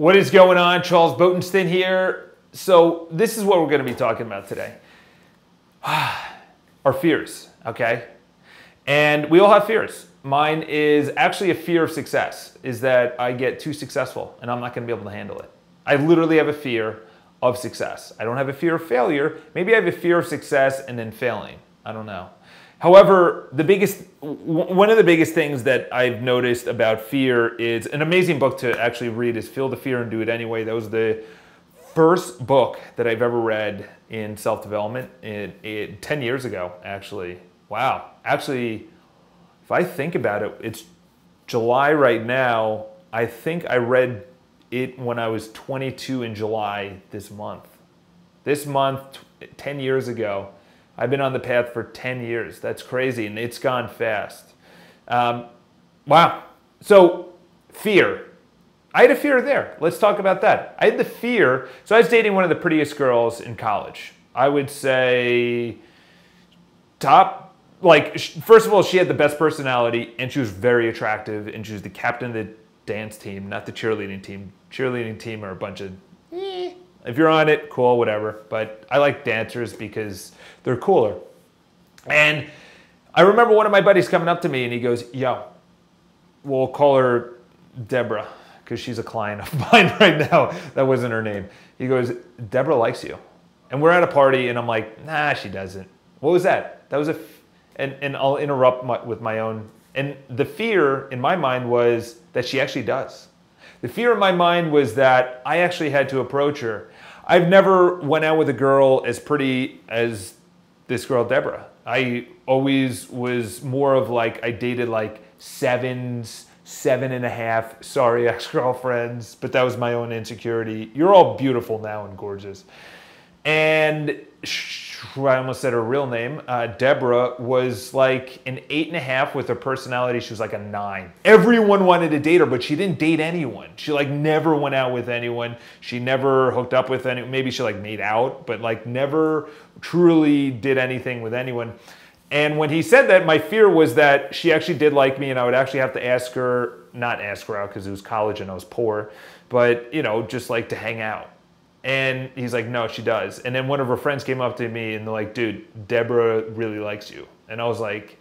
What is going on? Charles Botenston here. So this is what we're going to be talking about today. Our fears, okay? And we all have fears. Mine is actually a fear of success, is that I get too successful and I'm not going to be able to handle it. I literally have a fear of success. I don't have a fear of failure. Maybe I have a fear of success and then failing. I don't know. However, one of the biggest things that I've noticed about fear is an amazing book to actually read is Feel the Fear and Do It Anyway. That was the first book that I've ever read in self-development 10 years ago, actually. Wow. Actually, if I think about it, it's July right now. I think I read it when I was 22 in July this month. This month, 10 years ago. I've been on the path for 10 years. That's crazy, and it's gone fast. Wow. So, fear. I had a fear there. Let's talk about that. I had the fear. So I was dating one of the prettiest girls in college. I would say top, first of all, she had the best personality, and she was very attractive, and she was the captain of the dance team, not the cheerleading team. Cheerleading team are a bunch of if you're on it, cool, whatever. But I like dancers because they're cooler. And I remember one of my buddies coming up to me and he goes, yo, we'll call her Deborah because she's a client of mine right now. That wasn't her name. He goes, Deborah likes you. And we're at a party and I'm like, nah, she doesn't. What was that? That was and I'll interrupt with my own. And the fear in my mind was that she actually does. The fear in my mind was that I actually had to approach her. I've never went out with a girl as pretty as this girl, Deborah. I always was more of I dated seven and a half, sorry, ex-girlfriends, but that was my own insecurity. You're all beautiful now and gorgeous. And I almost said her real name. Deborah was like an 8.5 with her personality. She was like a 9. Everyone wanted to date her, but she didn't date anyone. She never went out with anyone. She never hooked up with anyone. Maybe she made out, but never truly did anything with anyone. And when he said that, my fear was that she actually did like me and I would actually have to ask her, not ask her out because it was college and I was poor, but just to hang out. And he's like, no, she does. And then one of her friends came up to me and they're like, dude, Deborah really likes you. And I was like,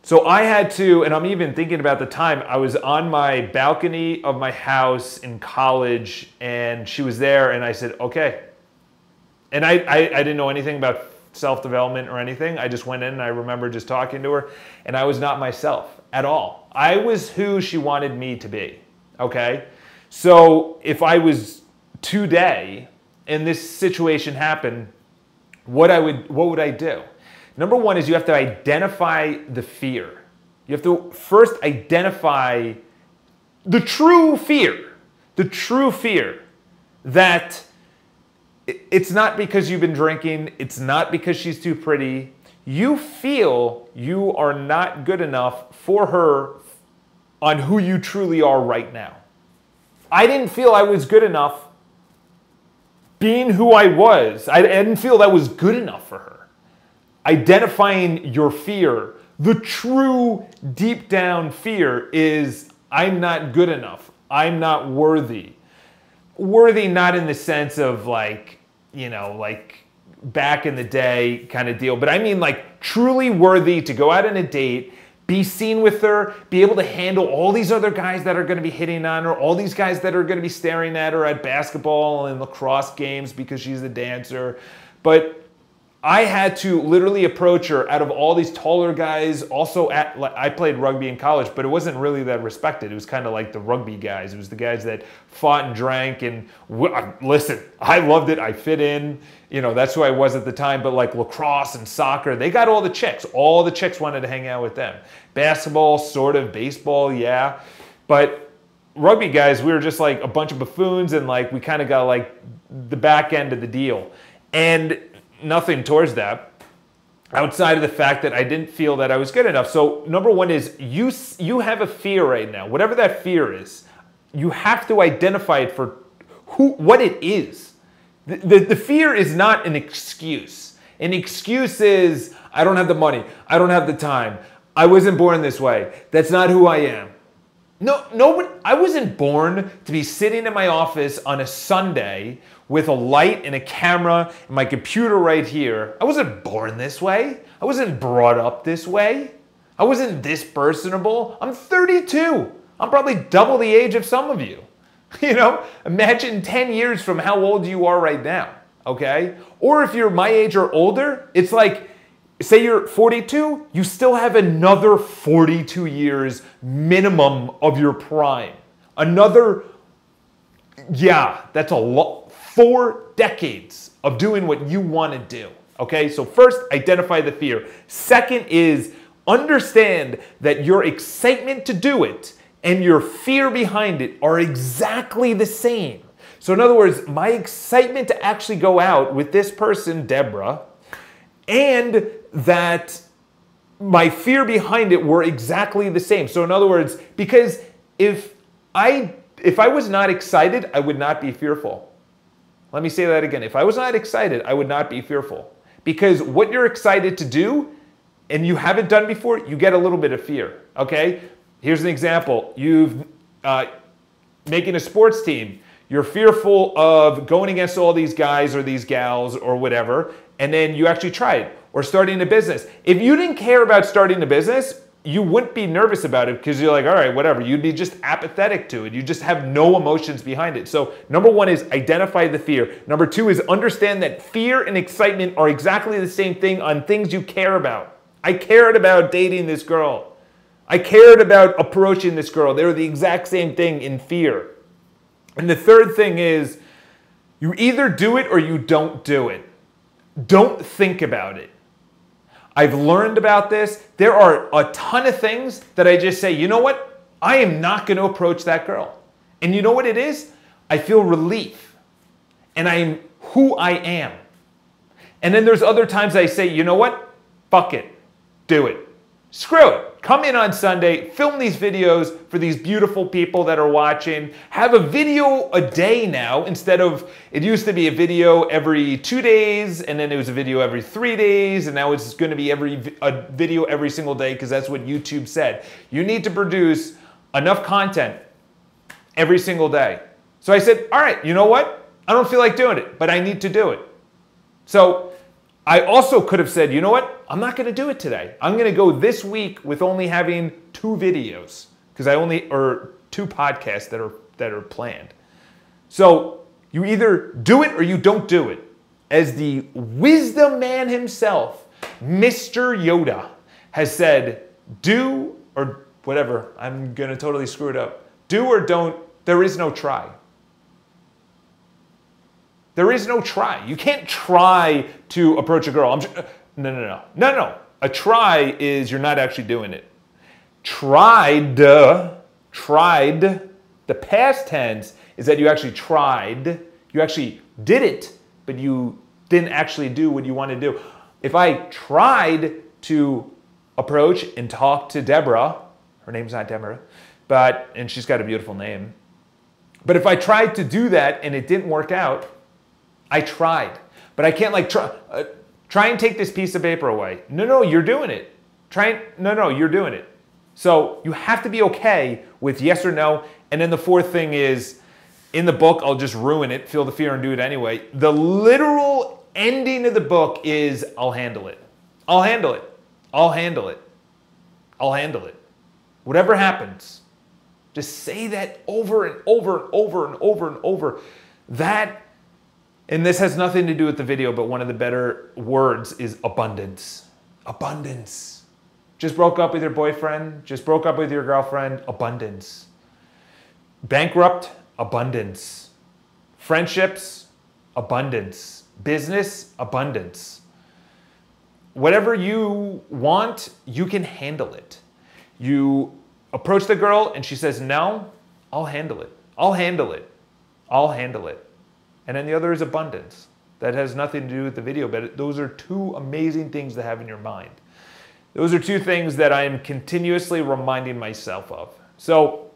so I had to, and I'm even thinking about the time, I was on my balcony of my house in college and she was there and I said, okay. And I didn't know anything about self-development or anything. I just went in and I remember just talking to her and I was not myself at all. I was who she wanted me to be, okay? So if I was today and this situation happened, what would I do? Number one is you have to identify the fear. You have to first identify the true fear that it's not because you've been drinking, it's not because she's too pretty. You feel you are not good enough for her on who you truly are right now. I didn't feel I was good enough being who I was. I didn't feel that was good enough for her. Identifying your fear, the true deep down fear is I'm not good enough. I'm not worthy. Worthy not in the sense of back in the day kind of deal, but I mean truly worthy to go out on a date, be seen with her, be able to handle all these other guys that are going to be hitting on her, all these guys that are going to be staring at her at basketball and lacrosse games because she's a dancer. But I had to literally approach her out of all these taller guys. Also, I played rugby in college, but it wasn't really that respected. It was kind of like the rugby guys. It was the guys that fought and drank. And listen, I loved it. I fit in. That's who I was at the time. But lacrosse and soccer, they got all the chicks. All the chicks wanted to hang out with them. Basketball, sort of. Baseball, yeah. But rugby guys, we were just a bunch of buffoons, and we kind of got the back end of the deal. And nothing towards that outside of the fact that I didn't feel that I was good enough. So number one is you have a fear right now. Whatever that fear is, you have to identify it for what it is. The fear is not an excuse. An excuse is, I don't have the money. I don't have the time. I wasn't born this way. That's not who I am. No, nobody, I wasn't born to be sitting in my office on a Sunday with a light and a camera and my computer right here. I wasn't born this way. I wasn't brought up this way. I wasn't this personable. I'm 32. I'm probably double the age of some of you. You know, imagine 10 years from how old you are right now, okay? Or if you're my age or older, it's like, say you're 42, you still have another 42 years minimum of your prime. Another, yeah, that's a lot, 4 decades of doing what you want to do, okay? So first, identify the fear. Second is understand that your excitement to do it and your fear behind it are exactly the same. So in other words, my excitement to actually go out with this person, Deborah, and that my fear behind it were exactly the same. So in other words, because if I was not excited, I would not be fearful. Let me say that again. If I was not excited, I would not be fearful. Because what you're excited to do and you haven't done before, you get a little bit of fear, okay? Here's an example. You've making a sports team. You're fearful of going against all these guys or these gals or whatever, and then you actually try it. Or starting a business. If you didn't care about starting a business, you wouldn't be nervous about it because you're like, all right, whatever. You'd be just apathetic to it. You just have no emotions behind it. So number one is identify the fear. Number two is understand that fear and excitement are exactly the same thing on things you care about. I cared about dating this girl. I cared about approaching this girl. They were the exact same thing in fear. And the third thing is you either do it or you don't do it. Don't think about it. I've learned about this. There are a ton of things that I just say, you know what? I am not going to approach that girl. And you know what it is? I feel relief. And I'm who I am. And then there's other times I say, you know what? Fuck it. Do it. Screw it. Come in on Sunday, film these videos for these beautiful people that are watching. Have a video a day now instead of, it used to be a video every 2 days, and then it was a video every 3 days, and now it's going to be a video every single day because that's what YouTube said. You need to produce enough content every single day. So I said, all right, you know what? I don't feel like doing it, but I need to do it. So I also could have said, you know what? I'm not going to do it today. I'm going to go this week with only having 2 videos because or 2 podcasts that are planned. So you either do it or you don't do it. As the wisdom man himself, Mr. Yoda, has said, do or whatever. I'm going to totally screw it up. Do or don't. There is no try. There is no try. You can't try to approach a girl. No. A try is you're not actually doing it. Tried, the past tense is that you actually tried. You actually did it, but you didn't actually do what you wanted to do. If I tried to approach and talk to Deborah, her name's not Deborah, and she's got a beautiful name. But if I tried to do that and it didn't work out, I tried, but I can't try and take this piece of paper away. No, you're doing it. No, you're doing it. So you have to be okay with yes or no. And then the fourth thing is, in the book, I'll just ruin it, feel the fear and do it anyway. The literal ending of the book is, I'll handle it. I'll handle it. I'll handle it. I'll handle it. Whatever happens, just say that over and over and over and over and over. And this has nothing to do with the video, but one of the better words is abundance. Abundance. Just broke up with your boyfriend. Just broke up with your girlfriend. Abundance. Bankrupt. Abundance. Friendships. Abundance. Business. Abundance. Whatever you want, you can handle it. You approach the girl and she says, no, I'll handle it. I'll handle it. I'll handle it. And then the other is abundance. That has nothing to do with the video, but those are 2 amazing things to have in your mind. Those are 2 things that I am continuously reminding myself of. So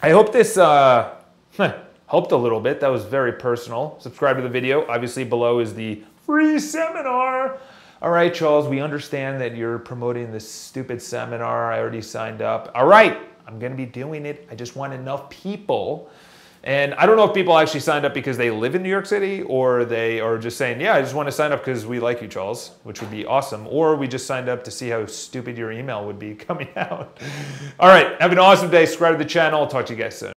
I hope this helped a little bit. That was very personal. Subscribe to the video. Obviously below is the free seminar. All right, Charles, we understand that you're promoting this stupid seminar. I already signed up. All right, I'm going to be doing it. I just want enough people. And I don't know if people actually signed up because they live in New York City, or they are just saying, yeah, I just want to sign up because we like you, Charles, which would be awesome. Or we just signed up to see how stupid your email would be coming out. All right, have an awesome day. Subscribe to the channel. I'll talk to you guys soon.